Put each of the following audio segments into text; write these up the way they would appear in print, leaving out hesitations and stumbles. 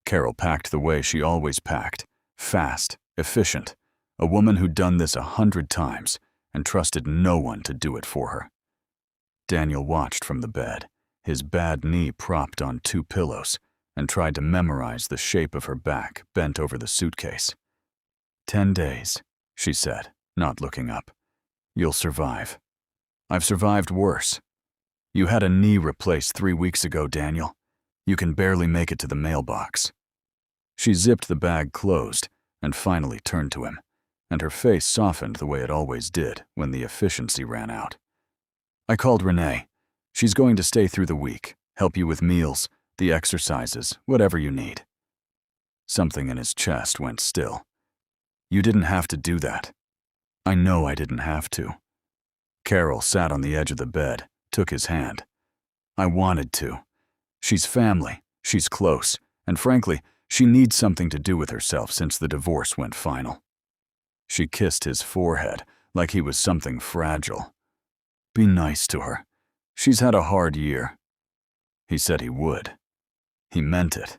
Carol packed the way she always packed, fast, efficient, a woman who'd done this 100 times and trusted no one to do it for her. Daniel watched from the bed, his bad knee propped on 2 pillows, and tried to memorize the shape of her back bent over the suitcase. 10 days, she said, not looking up. You'll survive. I've survived worse. You had a knee replaced 3 weeks ago, Daniel. You can barely make it to the mailbox. She zipped the bag closed and finally turned to him, and her face softened the way it always did when the efficiency ran out. I called Renee. She's going to stay through the week, help you with meals, the exercises, whatever you need. Something in his chest went still. You didn't have to do that. I know I didn't have to. Carol sat on the edge of the bed, took his hand. I wanted to. She's family, she's close, and frankly, she needs something to do with herself since the divorce went final. She kissed his forehead like he was something fragile. Be nice to her. She's had a hard year. He said he would. He meant it.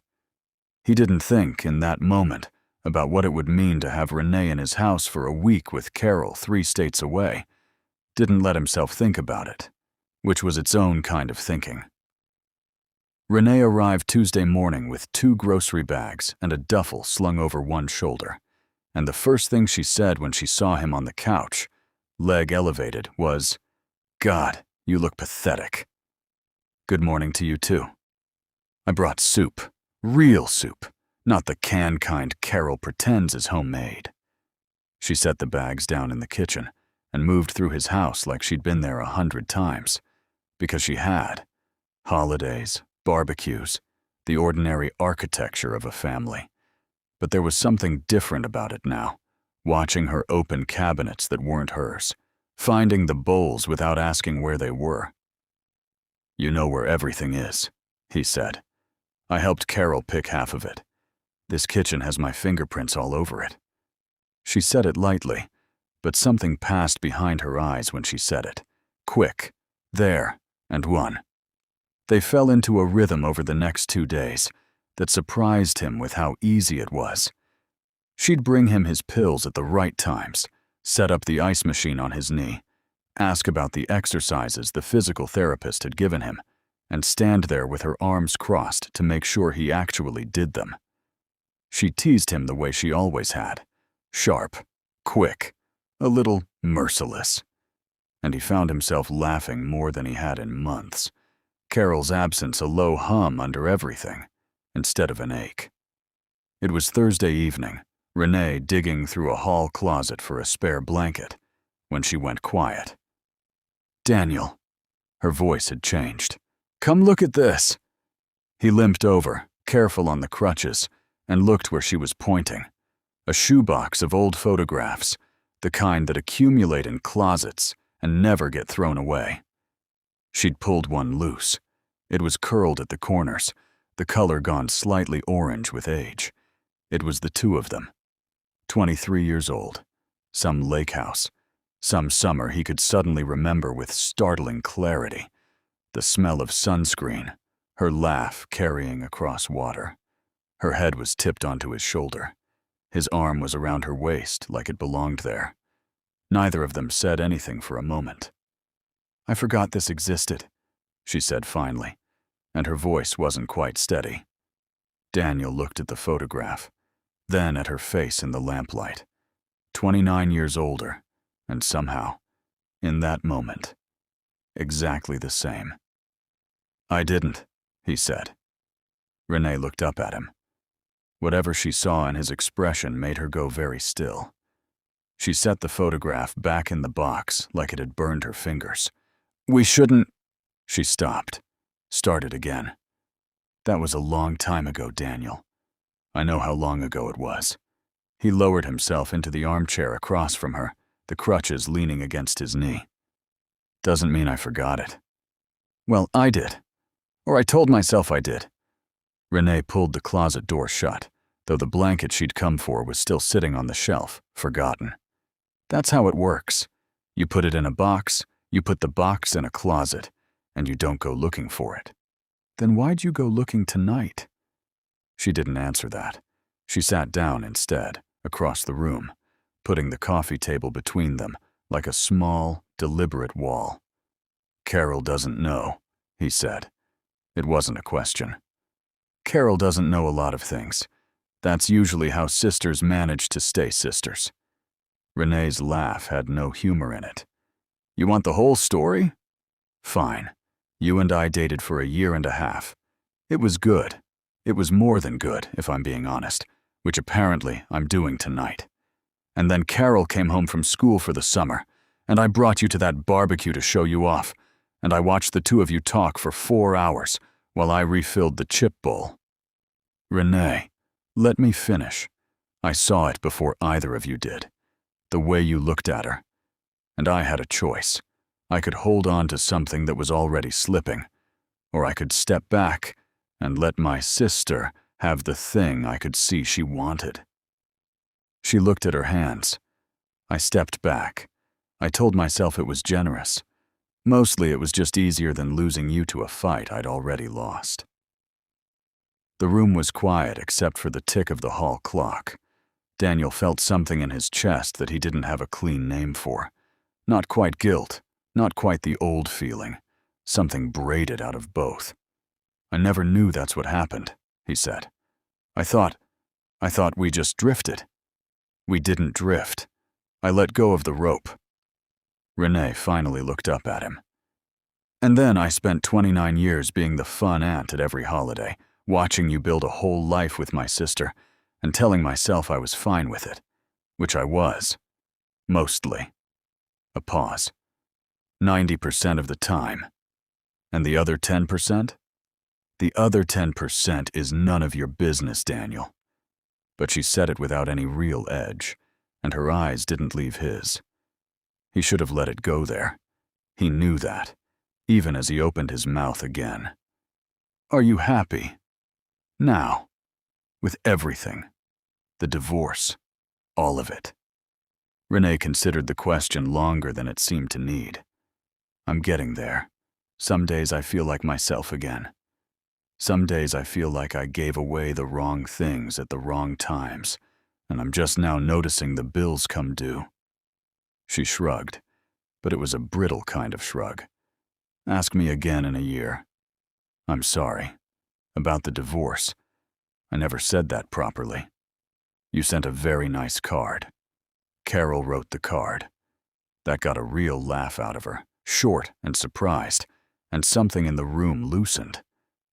He didn't think, in that moment, about what it would mean to have Renee in his house for a week with Carol 3 states away. Didn't let himself think about it, which was its own kind of thinking. Renee arrived Tuesday morning with 2 grocery bags and a duffel slung over one shoulder, and the first thing she said when she saw him on the couch, leg elevated, was, "God, you look pathetic." "Good morning to you too. I brought soup, real soup, not the canned kind Carol pretends is homemade." She set the bags down in the kitchen and moved through his house like she'd been there 100 times, because she had. Holidays, barbecues, the ordinary architecture of a family. But there was something different about it now, watching her open cabinets that weren't hers, finding the bowls without asking where they were. "You know where everything is," he said. "I helped Carol pick half of it. This kitchen has my fingerprints all over it." She said it lightly, but something passed behind her eyes when she said it. Quick, there, and one. They fell into a rhythm over the next 2 days that surprised him with how easy it was. She'd bring him his pills at the right times, set up the ice machine on his knee, ask about the exercises the physical therapist had given him, and stand there with her arms crossed to make sure he actually did them. She teased him the way she always had, sharp, quick, a little merciless. And he found himself laughing more than he had in months. Carol's absence a low hum under everything, instead of an ache. It was Thursday evening, Renee digging through a hall closet for a spare blanket, when she went quiet. "Daniel." Her voice had changed. "Come look at this." He limped over, careful on the crutches, and looked where she was pointing. A shoebox of old photographs, the kind that accumulate in closets and never get thrown away. She'd pulled one loose. It was curled at the corners, the color gone slightly orange with age. It was the 2 of them. 23 years old. Some lake house. Some summer he could suddenly remember with startling clarity. The smell of sunscreen, her laugh carrying across water. Her head was tipped onto his shoulder. His arm was around her waist like it belonged there. Neither of them said anything for a moment. "I forgot this existed," she said finally, and her voice wasn't quite steady. Daniel looked at the photograph, then at her face in the lamplight. 29 years older, and somehow, in that moment, exactly the same. "I didn't," he said. Renee looked up at him. Whatever she saw in his expression made her go very still. She set the photograph back in the box like it had burned her fingers. "We shouldn't—" She stopped, started again. "That was a long time ago, Daniel. I know how long ago it was." He lowered himself into the armchair across from her, the crutches leaning against his knee. "Doesn't mean I forgot it." "Well, I did. Or I told myself I did." Renee pulled the closet door shut, though the blanket she'd come for was still sitting on the shelf, forgotten. "That's how it works. You put it in a box, you put the box in a closet, and you don't go looking for it." "Then why'd you go looking tonight?" She didn't answer that. She sat down instead, across the room, putting the coffee table between them like a small, deliberate wall. "Carol doesn't know," he said. It wasn't a question. "Carol doesn't know a lot of things. That's usually how sisters manage to stay sisters." Renee's laugh had no humor in it. "You want the whole story? Fine. You and I dated for 1.5 years. It was good. It was more than good, if I'm being honest, which apparently I'm doing tonight. And then Carol came home from school for the summer, and I brought you to that barbecue to show you off, and I watched the two of you talk for 4 hours while I refilled the chip bowl." "Renee, let me finish. I saw it before either of you did. The way you looked at her. And I had a choice. I could hold on to something that was already slipping, or I could step back and let my sister have the thing I could see she wanted." She looked at her hands. I stepped back. I told myself it was generous. Mostly it was just easier than losing you to a fight I'd already lost. The room was quiet except for the tick of the hall clock. Daniel felt something in his chest that he didn't have a clean name for. Not quite guilt, not quite the old feeling. Something braided out of both. "I never knew that's what happened," he said. I thought we just drifted." "We didn't drift. I let go of the rope." Renee finally looked up at him. "And then I spent 29 years being the fun aunt at every holiday, watching you build a whole life with my sister, and telling myself I was fine with it, which I was. Mostly." A pause. 90% of the time. "And the other 10%? "The other 10% is none of your business, Daniel." But she said it without any real edge, and her eyes didn't leave his. He should have let it go there. He knew that, even as he opened his mouth again. "Are you happy? Now? With everything? The divorce? All of it?" Renee considered the question longer than it seemed to need. "I'm getting there. Some days I feel like myself again. Some days I feel like I gave away the wrong things at the wrong times, and I'm just now noticing the bills come due." She shrugged, but it was a brittle kind of shrug. "Ask me again in a year. I'm sorry. About the divorce. I never said that properly. You sent a very nice card." Carol wrote the card. That got a real laugh out of her, short and surprised, and something in the room loosened.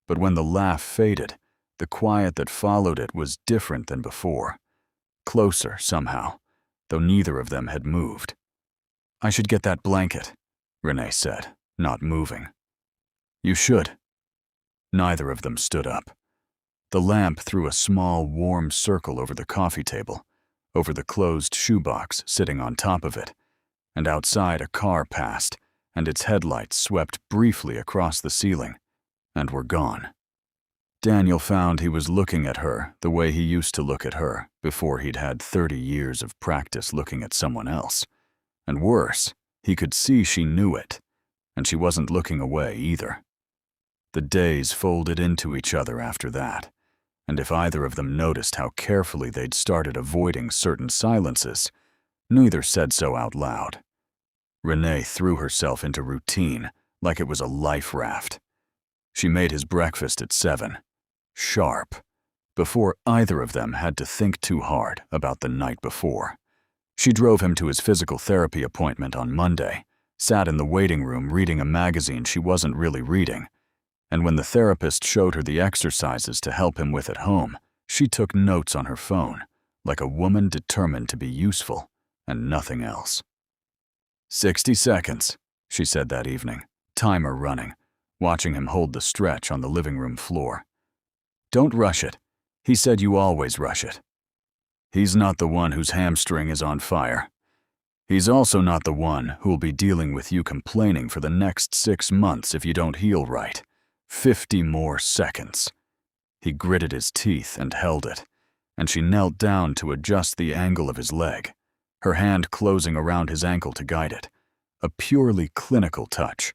But when the laugh faded, the quiet that followed it was different than before. Closer, somehow, though neither of them had moved. "I should get that blanket," Renee said, not moving. "You should." Neither of them stood up. The lamp threw a small, warm circle over the coffee table, over the closed shoebox sitting on top of it, and outside a car passed, and its headlights swept briefly across the ceiling, and were gone. Daniel found he was looking at her the way he used to look at her before he'd had 30 years of practice looking at someone else. And worse, he could see she knew it, and she wasn't looking away either. The days folded into each other after that, and if either of them noticed how carefully they'd started avoiding certain silences, neither said so out loud. Renee threw herself into routine like it was a life raft. She made his breakfast at 7, sharp, before either of them had to think too hard about the night before. She drove him to his physical therapy appointment on Monday, sat in the waiting room reading a magazine she wasn't really reading, and when the therapist showed her the exercises to help him with at home, she took notes on her phone, like a woman determined to be useful and nothing else. 60 seconds, she said that evening, timer running, watching him hold the stretch on the living room floor. "Don't rush it. He said you always rush it. He's not the one whose hamstring is on fire. He's also not the one who'll be dealing with you complaining for the next 6 months if you don't heal right. 50 more seconds." He gritted his teeth and held it, and she knelt down to adjust the angle of his leg, her hand closing around his ankle to guide it. A purely clinical touch,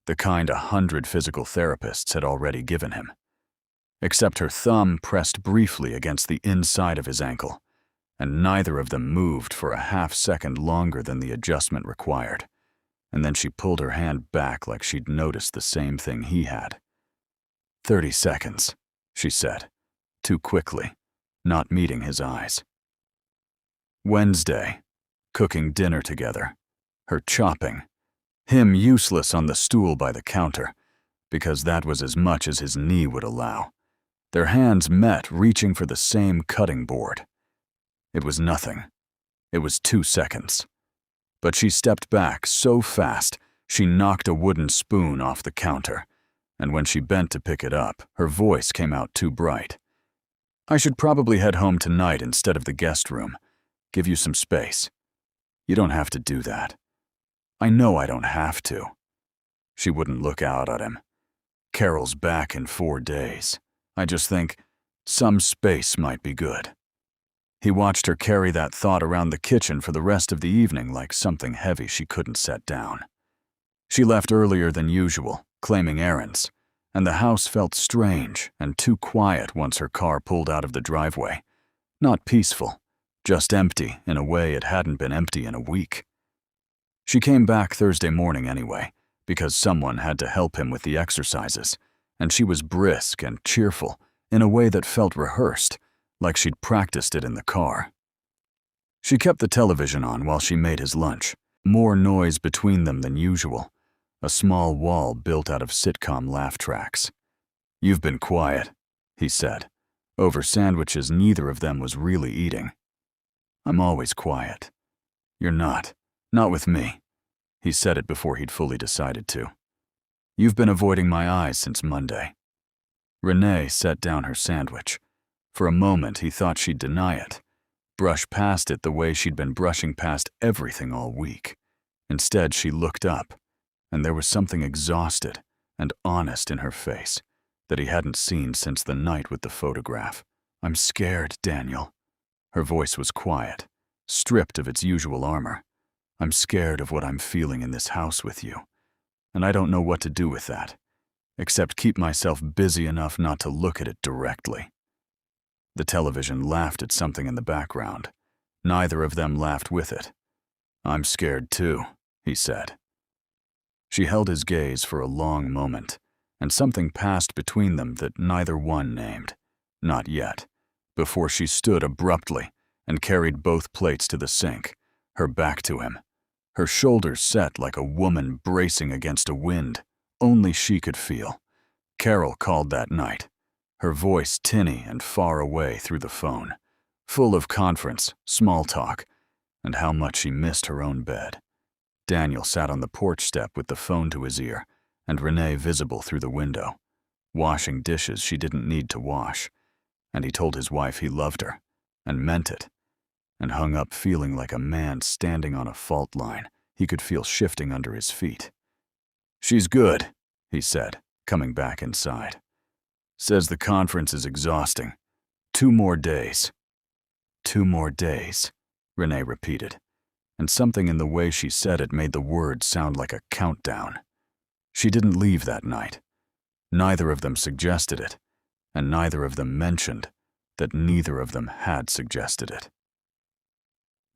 the kind 100 physical therapists had already given him. except her thumb pressed briefly against the inside of his ankle, and neither of them moved for a half-second longer than the adjustment required, and then she pulled her hand back like she'd noticed the same thing he had. 30 seconds, she said, too quickly, not meeting his eyes. Wednesday, cooking dinner together, her chopping, him useless on the stool by the counter, because that was as much as his knee would allow. Their hands met, reaching for the same cutting board. It was nothing. It was 2 seconds. But she stepped back so fast, she knocked a wooden spoon off the counter, and when she bent to pick it up, her voice came out too bright. I should probably head home tonight instead of the guest room. Give you some space. You don't have to do that. I know I don't have to. She wouldn't look out at him. Carol's back in 4 days. I just think some space might be good. He watched her carry that thought around the kitchen for the rest of the evening like something heavy she couldn't set down. She left earlier than usual, claiming errands, and the house felt strange and too quiet once her car pulled out of the driveway. Not peaceful, just empty in a way it hadn't been empty in a week. She came back Thursday morning anyway, because someone had to help him with the exercises, and she was brisk and cheerful in a way that felt rehearsed, like she'd practiced it in the car. She kept the television on while she made his lunch, more noise between them than usual, a small wall built out of sitcom laugh tracks. You've been quiet, he said, over sandwiches neither of them was really eating. I'm always quiet. You're not with me. He said it before he'd fully decided to. You've been avoiding my eyes since Monday. Renee set down her sandwich. For a moment, he thought she'd deny it, brush past it the way she'd been brushing past everything all week. Instead, she looked up, and there was something exhausted and honest in her face that he hadn't seen since the night with the photograph. I'm scared, Daniel. Her voice was quiet, stripped of its usual armor. I'm scared of what I'm feeling in this house with you, and I don't know what to do with that, except keep myself busy enough not to look at it directly. The television laughed at something in the background. Neither of them laughed with it. I'm scared too, he said. She held his gaze for a long moment, and something passed between them that neither one named, not yet, before she stood abruptly and carried both plates to the sink, her back to him, her shoulders set like a woman bracing against a wind only she could feel. Carol called that night, her voice tinny and far away through the phone, full of conference, small talk, and how much she missed her own bed. Daniel sat on the porch step with the phone to his ear, and Renee visible through the window, washing dishes she didn't need to wash, and he told his wife he loved her, and meant it, and hung up feeling like a man standing on a fault line he could feel shifting under his feet. She's good, he said, coming back inside. Says the conference is exhausting. 2 more days. 2 more days, Renee repeated, and something in the way she said it made the words sound like a countdown. She didn't leave that night. Neither of them suggested it, and neither of them mentioned that neither of them had suggested it.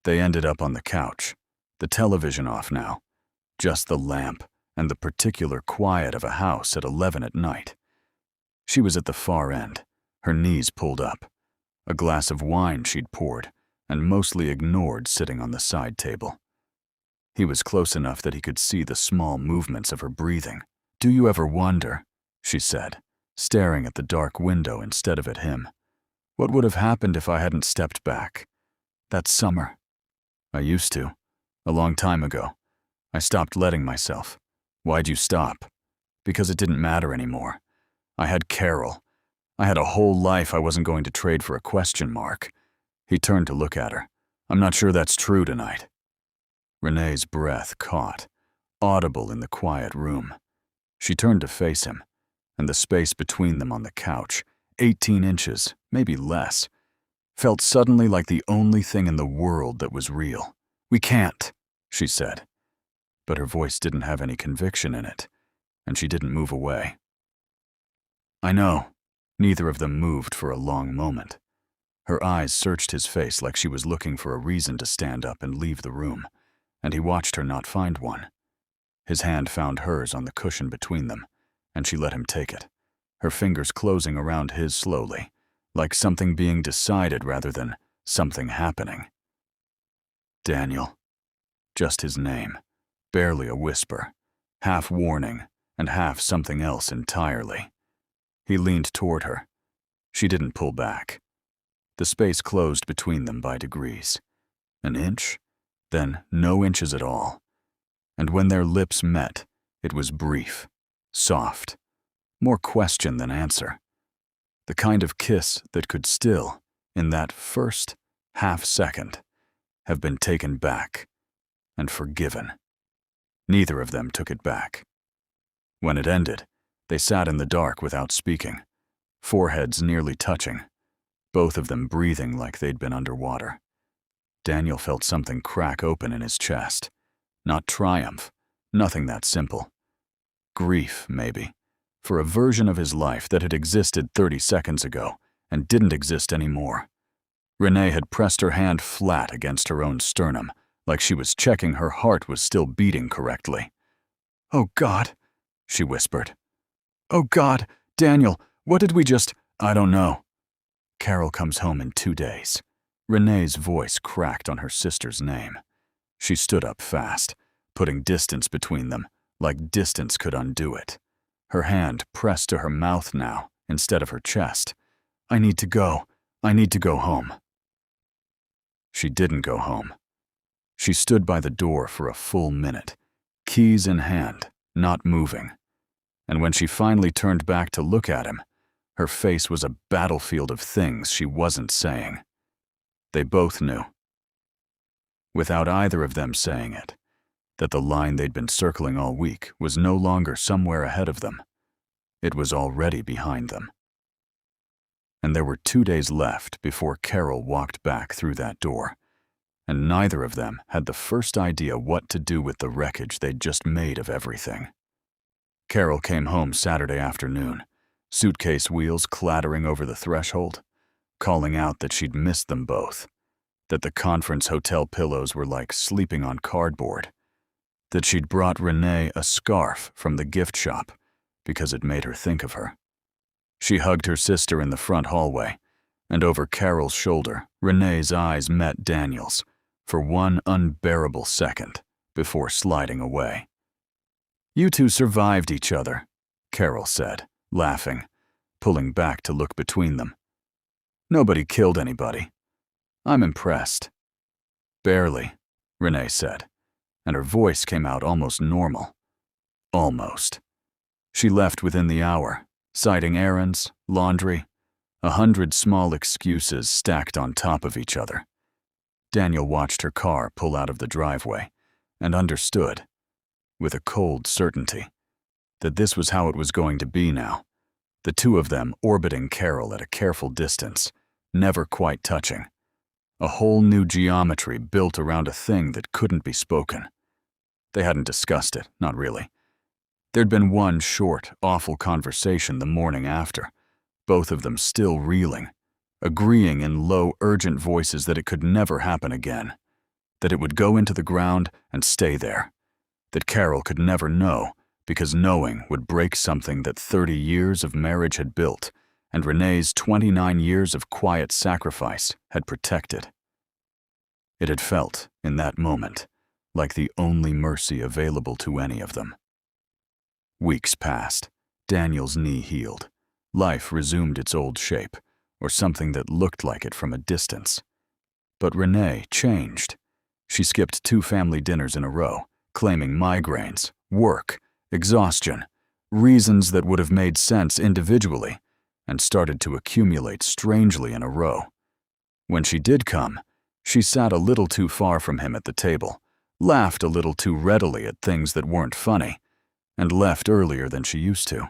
They ended up on the couch, the television off now, just the lamp and the particular quiet of a house at 11 at night. She was at the far end, her knees pulled up, a glass of wine she'd poured and mostly ignored sitting on the side table. He was close enough that he could see the small movements of her breathing. Do you ever wonder, she said, staring at the dark window instead of at him, what would have happened if I hadn't stepped back? That summer. I used to, a long time ago. I stopped letting myself. Why'd you stop? Because it didn't matter anymore. I had Carol. I had a whole life I wasn't going to trade for a question mark. He turned to look at her. I'm not sure that's true tonight. Renee's breath caught, audible in the quiet room. She turned to face him, and the space between them on the couch, 18 inches, maybe less, felt suddenly like the only thing in the world that was real. We can't, she said. But her voice didn't have any conviction in it, and she didn't move away. I know, Neither of them moved for a long moment. Her eyes searched his face like she was looking for a reason to stand up and leave the room, and he watched her not find one. His hand found hers on the cushion between them, and she let him take it, her fingers closing around his slowly, like something being decided rather than something happening. Daniel. Just his name, barely a whisper, half warning and half something else entirely. He leaned toward her. She didn't pull back. The space closed between them by degrees. An inch, then no inches at all. And when their lips met, it was brief, soft, more question than answer. The kind of kiss that could still, in that first half-second, have been taken back and forgiven. Neither of them took it back. When it ended, they sat in the dark without speaking, foreheads nearly touching, both of them breathing like they'd been underwater. Daniel felt something crack open in his chest. Not triumph, nothing that simple. Grief, maybe, for a version of his life that had existed 30 seconds ago and didn't exist anymore. Renee had pressed her hand flat against her own sternum, like she was checking her heart was still beating correctly. "Oh, God," she whispered. "Oh, God, Daniel, what did we just—" "I don't know. Carol comes home in 2 days." Renee's voice cracked on her sister's name. She stood up fast, putting distance between them, like distance could undo it. Her hand pressed to her mouth now, instead of her chest. "I need to go. I need to go home." She didn't go home. She stood by the door for a full minute, keys in hand, not moving. And when she finally turned back to look at him, her face was a battlefield of things she wasn't saying. They both knew, without either of them saying it, that the line they'd been circling all week was no longer somewhere ahead of them. It was already behind them. And there were 2 days left before Carol walked back through that door, and neither of them had the first idea what to do with the wreckage they'd just made of everything. Carol came home Saturday afternoon, suitcase wheels clattering over the threshold, calling out that she'd missed them both, that the conference hotel pillows were like sleeping on cardboard, that she'd brought Renee a scarf from the gift shop because it made her think of her. She hugged her sister in the front hallway, and over Carol's shoulder, Renee's eyes met Daniel's for one unbearable second before sliding away. "You two survived each other," Carol said, laughing, pulling back to look between them. "Nobody killed anybody. I'm impressed." "Barely," Renee said, and her voice came out almost normal. Almost. She left within the hour, citing errands, laundry, 100 small excuses stacked on top of each other. Daniel watched her car pull out of the driveway and understood, with a cold certainty, that this was how it was going to be now, the two of them orbiting Carol at a careful distance, never quite touching. A whole new geometry built around a thing that couldn't be spoken. They hadn't discussed it, not really. There'd been one short, awful conversation the morning after, both of them still reeling, agreeing in low, urgent voices that it could never happen again, that it would go into the ground and stay there, that Carol could never know because knowing would break something that 30 years of marriage had built and Renee's 29 years of quiet sacrifice had protected. It had felt, in that moment, like the only mercy available to any of them. Weeks passed. Daniel's knee healed. Life resumed its old shape, or something that looked like it from a distance. But Renee changed. She skipped 2 family dinners in a row, claiming migraines, work, exhaustion, reasons that would have made sense individually, and started to accumulate strangely in a row. When she did come, she sat a little too far from him at the table, laughed a little too readily at things that weren't funny, and left earlier than she used to.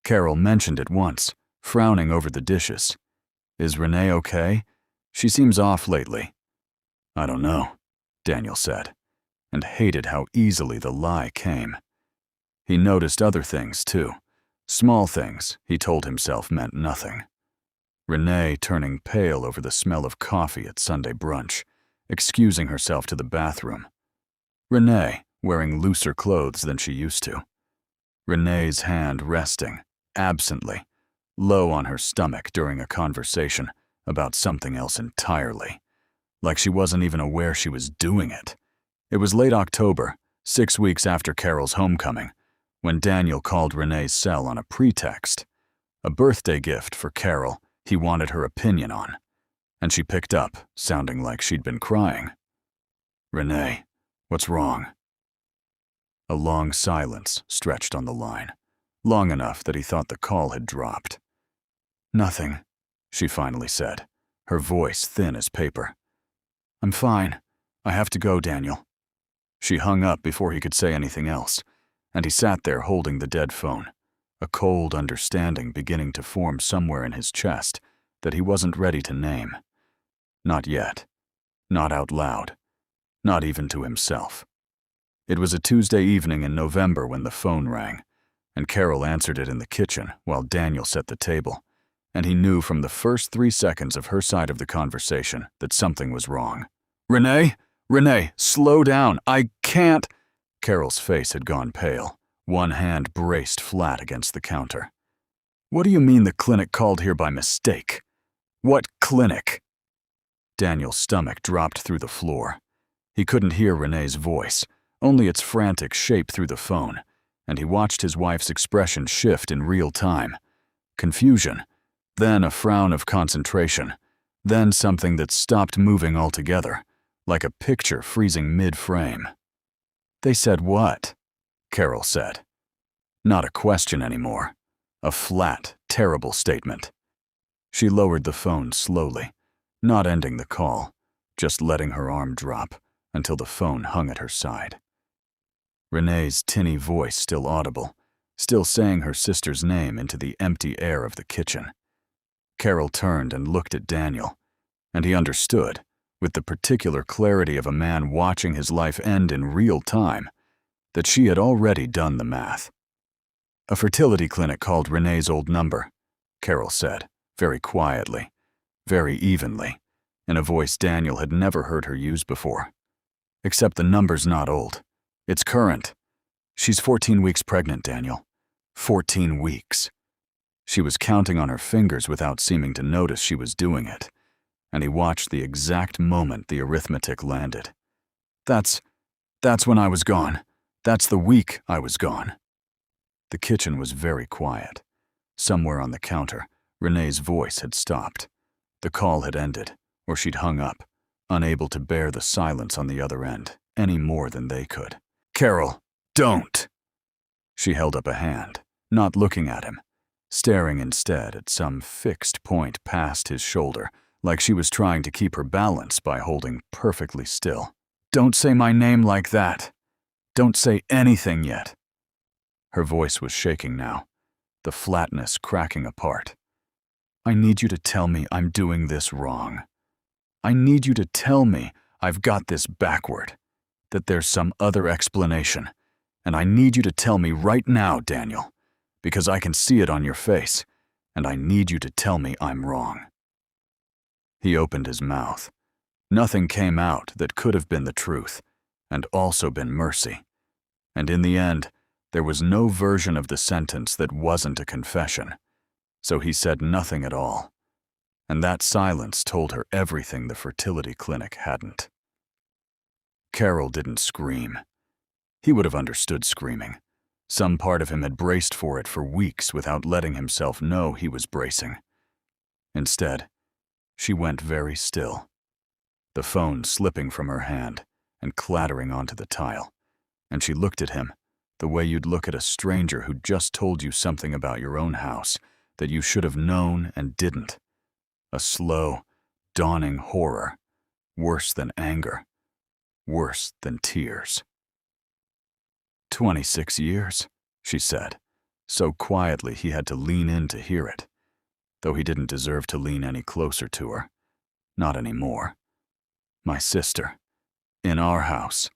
Carol mentioned it once, frowning over the dishes. "Is Renee okay? She seems off lately." "I don't know," Daniel said, and hated how easily the lie came. He noticed other things, too, Small things, he told himself, meant nothing. Renee turning pale over the smell of coffee at Sunday brunch, excusing herself to the bathroom. Renee wearing looser clothes than she used to. Renee's hand resting, absently, low on her stomach during a conversation about something else entirely, like she wasn't even aware she was doing it. It was late October, 6 weeks after Carol's homecoming, when Daniel called Renee's cell on a pretext, a birthday gift for Carol he wanted her opinion on, and she picked up, sounding like she'd been crying. "Renee, what's wrong?" A long silence stretched on the line, long enough that he thought the call had dropped. "Nothing," she finally said, her voice thin as paper. "I'm fine. I have to go, Daniel." She hung up before he could say anything else, and he sat there holding the dead phone, a cold understanding beginning to form somewhere in his chest that he wasn't ready to name. Not yet. Not out loud. Not even to himself. It was a Tuesday evening in November when the phone rang, and Carol answered it in the kitchen while Daniel set the table, and he knew from the first 3 seconds of her side of the conversation that something was wrong. "Renee? Renee, slow down. I can't." Carol's face had gone pale. One hand braced flat against the counter. "What do you mean the clinic called here by mistake? What clinic?" Daniel's stomach dropped through the floor. He couldn't hear Renee's voice, only its frantic shape through the phone, and he watched his wife's expression shift in real time. Confusion, then a frown of concentration, then something that stopped moving altogether, like a picture freezing mid-frame. "They said what?" Carol said. Not a question anymore. A flat, terrible statement. She lowered the phone slowly, not ending the call, just letting her arm drop until the phone hung at her side. Renee's tinny voice still audible, still saying her sister's name into the empty air of the kitchen. Carol turned and looked at Daniel, and he understood, with the particular clarity of a man watching his life end in real time, that she had already done the math. "A fertility clinic called Renee's old number," Carol said, very quietly, very evenly, in a voice Daniel had never heard her use before. "Except the number's not old. It's current. She's 14 weeks pregnant, Daniel. 14 weeks." She was counting on her fingers without seeming to notice she was doing it, and he watched the exact moment the arithmetic landed. That's when I was gone. That's the week I was gone." The kitchen was very quiet. Somewhere on the counter, Renee's voice had stopped. The call had ended, or she'd hung up, unable to bear the silence on the other end any more than they could. "Carol, don't!" She held up a hand, not looking at him, staring instead at some fixed point past his shoulder, like she was trying to keep her balance by holding perfectly still. "Don't say my name like that. Don't say anything yet." Her voice was shaking now, the flatness cracking apart. "I need you to tell me I'm doing this wrong. I need you to tell me I've got this backward, that there's some other explanation, and I need you to tell me right now, Daniel, because I can see it on your face, and I need you to tell me I'm wrong." He opened his mouth. Nothing came out that could have been the truth, and also been mercy. And in the end, there was no version of the sentence that wasn't a confession, so he said nothing at all. And that silence told her everything the fertility clinic hadn't. Carol didn't scream. He would have understood screaming. Some part of him had braced for it for weeks without letting himself know he was bracing. Instead, she went very still, the phone slipping from her hand and clattering onto the tile, and she looked at him the way you'd look at a stranger who'd just told you something about your own house that you should have known and didn't. A slow, dawning horror, worse than anger, worse than tears. 26 years, she said, so quietly he had to lean in to hear it, though he didn't deserve to lean any closer to her. Not anymore. My sister, in our house,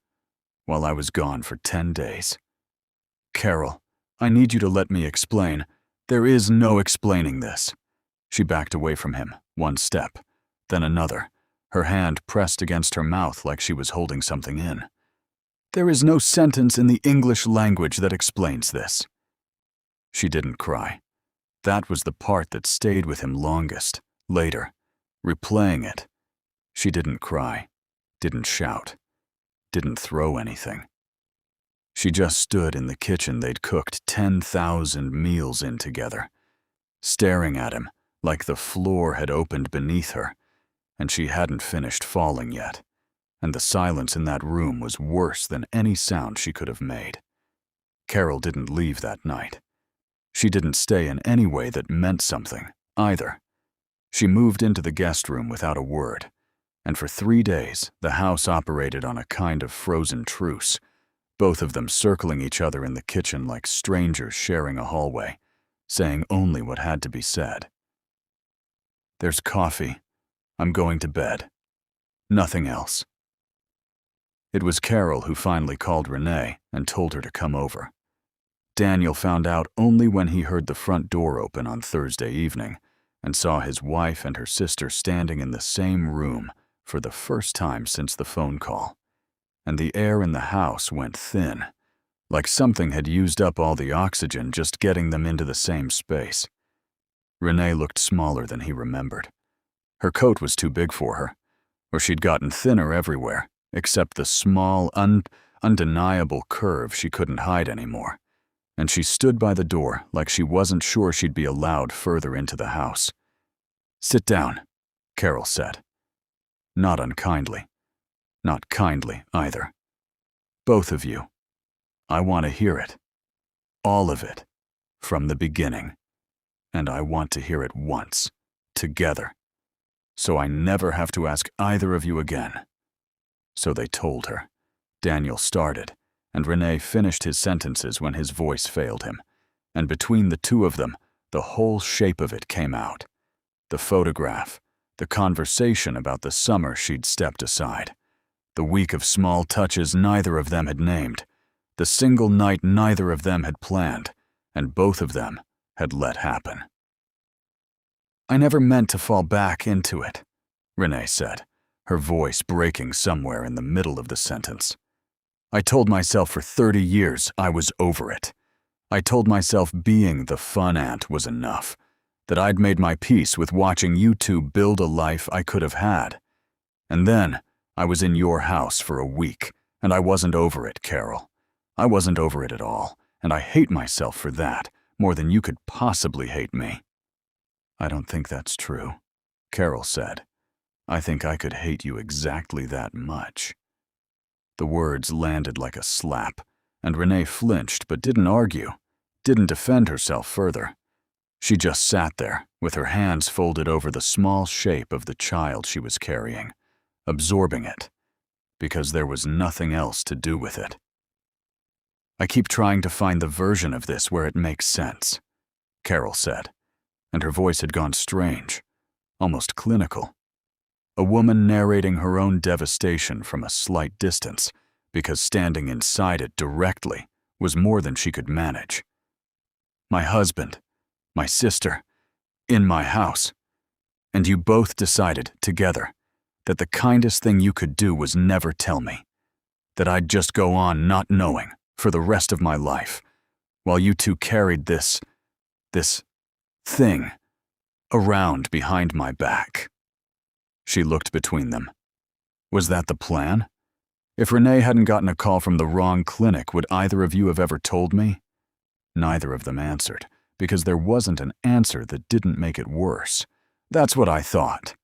while I was gone for 10 days. "Carol, I need you to let me explain. There is no explaining this. She backed away from him, one step, then another, her hand pressed against her mouth like she was holding something in. There is no sentence in the English language that explains this. She didn't cry. That was the part that stayed with him longest. Later, replaying it, she didn't cry, didn't shout, didn't throw anything. She just stood in the kitchen they'd cooked 10,000 meals in together, staring at him like the floor had opened beneath her, and she hadn't finished falling yet, and the silence in that room was worse than any sound she could have made. Carol didn't leave that night. She didn't stay in any way that meant something, either. She moved into the guest room without a word, and for 3 days the house operated on a kind of frozen truce, both of them circling each other in the kitchen like strangers sharing a hallway, saying only what had to be said. There's coffee. I'm going to bed. Nothing else. It was Carol who finally called Renee and told her to come over. Daniel found out only when he heard the front door open on Thursday evening and saw his wife and her sister standing in the same room for the first time since the phone call. And the air in the house went thin, like something had used up all the oxygen just getting them into the same space. Renee looked smaller than he remembered. Her coat was too big for her, or she'd gotten thinner everywhere, except the small, undeniable curve she couldn't hide anymore. And she stood by the door like she wasn't sure she'd be allowed further into the house. "Sit down," Carol said. Not unkindly. Not kindly, either. "Both of you. I want to hear it. All of it. From the beginning. And I want to hear it once. Together. So I never have to ask either of you again." So they told her. Daniel started, and Renee finished his sentences when his voice failed him. And between the two of them, the whole shape of it came out. The photograph, the conversation about the summer she'd stepped aside, the week of small touches neither of them had named, the single night neither of them had planned, and both of them had let happen. "I never meant to fall back into it," Renee said, her voice breaking somewhere in the middle of the sentence. "I told myself for 30 years I was over it. I told myself being the fun aunt was enough, that I'd made my peace with watching you two build a life I could have had. And then I was in your house for a week, and I wasn't over it, Carol. I wasn't over it at all, and I hate myself for that, more than you could possibly hate me." "I don't think that's true," Carol said. "I think I could hate you exactly that much." The words landed like a slap, and Renee flinched but didn't argue, didn't defend herself further. She just sat there, with her hands folded over the small shape of the child she was carrying, absorbing it, because there was nothing else to do with it. "I keep trying to find the version of this where it makes sense," Carol said, and her voice had gone strange, almost clinical. A woman narrating her own devastation from a slight distance, because standing inside it directly was more than she could manage. "My husband, my sister, in my house, and you both decided, together, that the kindest thing you could do was never tell me, that I'd just go on not knowing for the rest of my life, while you two carried this thing around behind my back." She looked between them. Was that the plan? If Renee hadn't gotten a call from the wrong clinic, would either of you have ever told me? Neither of them answered, because there wasn't an answer that didn't make it worse. "That's what I thought."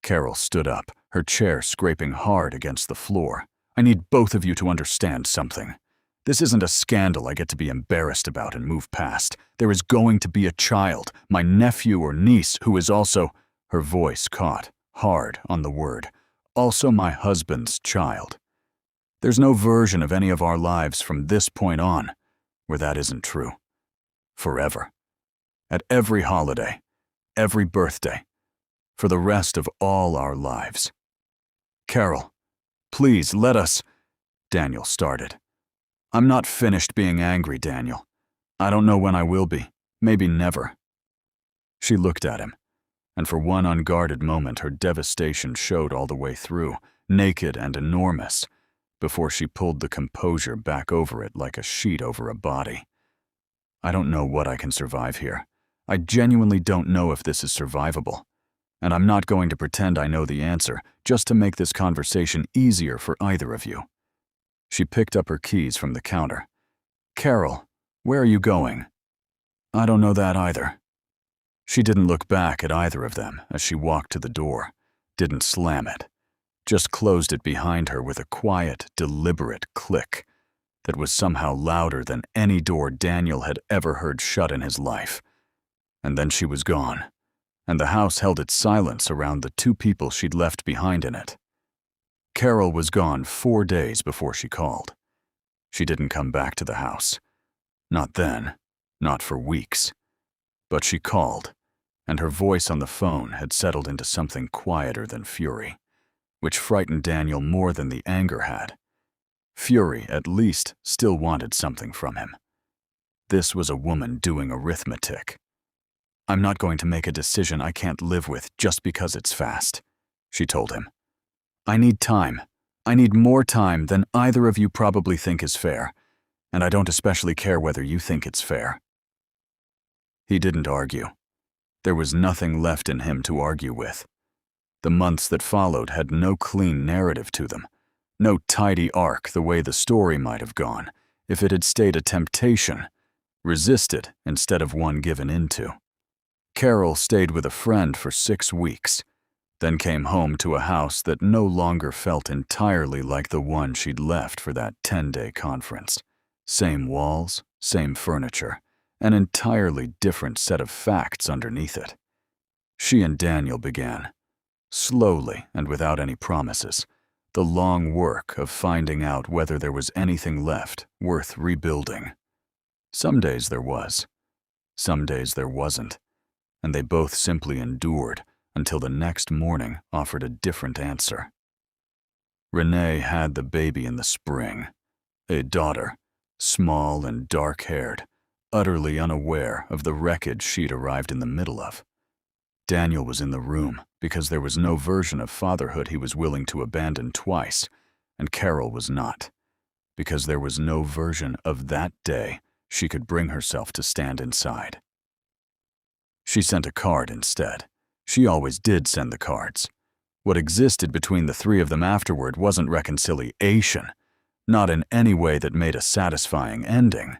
Carol stood up, her chair scraping hard against the floor. "I need both of you to understand something. This isn't a scandal I get to be embarrassed about and move past. There is going to be a child, my nephew or niece, who is also—" her voice caught hard on the word, "also my husband's child. There's no version of any of our lives from this point on where that isn't true. Forever. At every holiday, every birthday, for the rest of all our lives. Carol, please let us—" Daniel started. "I'm not finished being angry, Daniel. I don't know when I will be, maybe never. She looked at him, and for one unguarded moment her devastation showed all the way through, naked and enormous, before she pulled the composure back over it like a sheet over a body. I don't know what I can survive here. I genuinely don't know if this is survivable. And I'm not going to pretend I know the answer just to make this conversation easier for either of you. She picked up her keys from the counter. Carol, where are you going? I don't know that either. She didn't look back at either of them as she walked to the door, didn't slam it, just closed it behind her with a quiet, deliberate click that was somehow louder than any door Daniel had ever heard shut in his life. And then she was gone, and the house held its silence around the two people she'd left behind in it. Carol was gone 4 days before she called. She didn't come back to the house. Not then, not for weeks. But she called, and her voice on the phone had settled into something quieter than fury, which frightened Daniel more than the anger had. Fury, at least, still wanted something from him. This was a woman doing arithmetic. I'm not going to make a decision I can't live with just because it's fast, she told him. I need time. I need more time than either of you probably think is fair, and I don't especially care whether you think it's fair. He didn't argue. There was nothing left in him to argue with. The months that followed had no clean narrative to them, no tidy arc the way the story might have gone if it had stayed a temptation, resisted instead of one given into. Carol stayed with a friend for 6 weeks, then came home to a house that no longer felt entirely like the one she'd left for that 10-day conference. Same walls, same furniture, an entirely different set of facts underneath it. She and Daniel began, slowly and without any promises, the long work of finding out whether there was anything left worth rebuilding. Some days there was, some days there wasn't, and they both simply endured until the next morning offered a different answer. Renee had the baby in the spring, a daughter, small and dark-haired, utterly unaware of the wreckage she'd arrived in the middle of. Daniel was in the room because there was no version of fatherhood he was willing to abandon twice, and Carol was not, because there was no version of that day she could bring herself to stand inside. She sent a card instead. She always did send the cards. What existed between the three of them afterward wasn't reconciliation, not in any way that made a satisfying ending.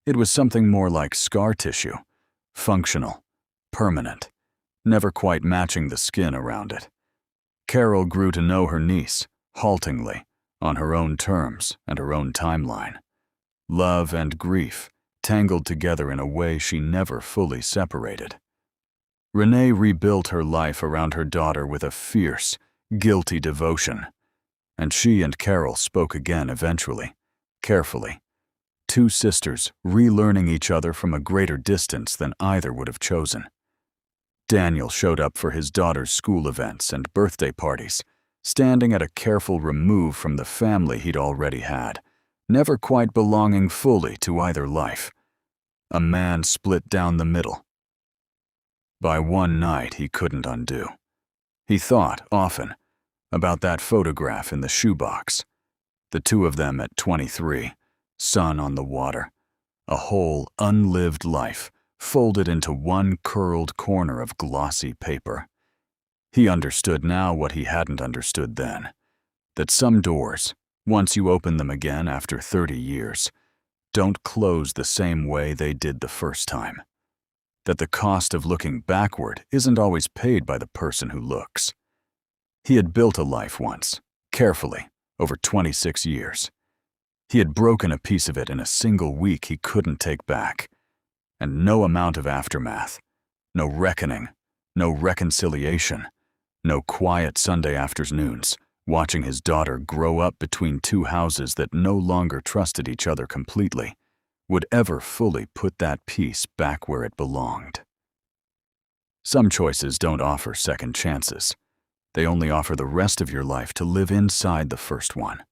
It was something more like scar tissue, functional, permanent, never quite matching the skin around it. Carol grew to know her niece, haltingly, on her own terms and her own timeline. Love and grief tangled together in a way she never fully separated. Renee rebuilt her life around her daughter with a fierce, guilty devotion, and she and Carol spoke again eventually, carefully. Two sisters relearning each other from a greater distance than either would have chosen. Daniel showed up for his daughter's school events and birthday parties, standing at a careful remove from the family he'd already had, never quite belonging fully to either life. A man split down the middle. By one night he couldn't undo. He thought, often, about that photograph in the shoebox. The two of them at 23, sun on the water, a whole unlived life folded into one curled corner of glossy paper. He understood now what he hadn't understood then, that some doors, once you open them again after 30 years, don't close the same way they did the first time. That the cost of looking backward isn't always paid by the person who looks. He had built a life once, carefully, over 26 years. He had broken a piece of it in a single week he couldn't take back. And no amount of aftermath, no reckoning, no reconciliation, no quiet Sunday afternoons, watching his daughter grow up between two houses that no longer trusted each other completely, would ever fully put that piece back where it belonged. Some choices don't offer second chances. They only offer the rest of your life to live inside the first one.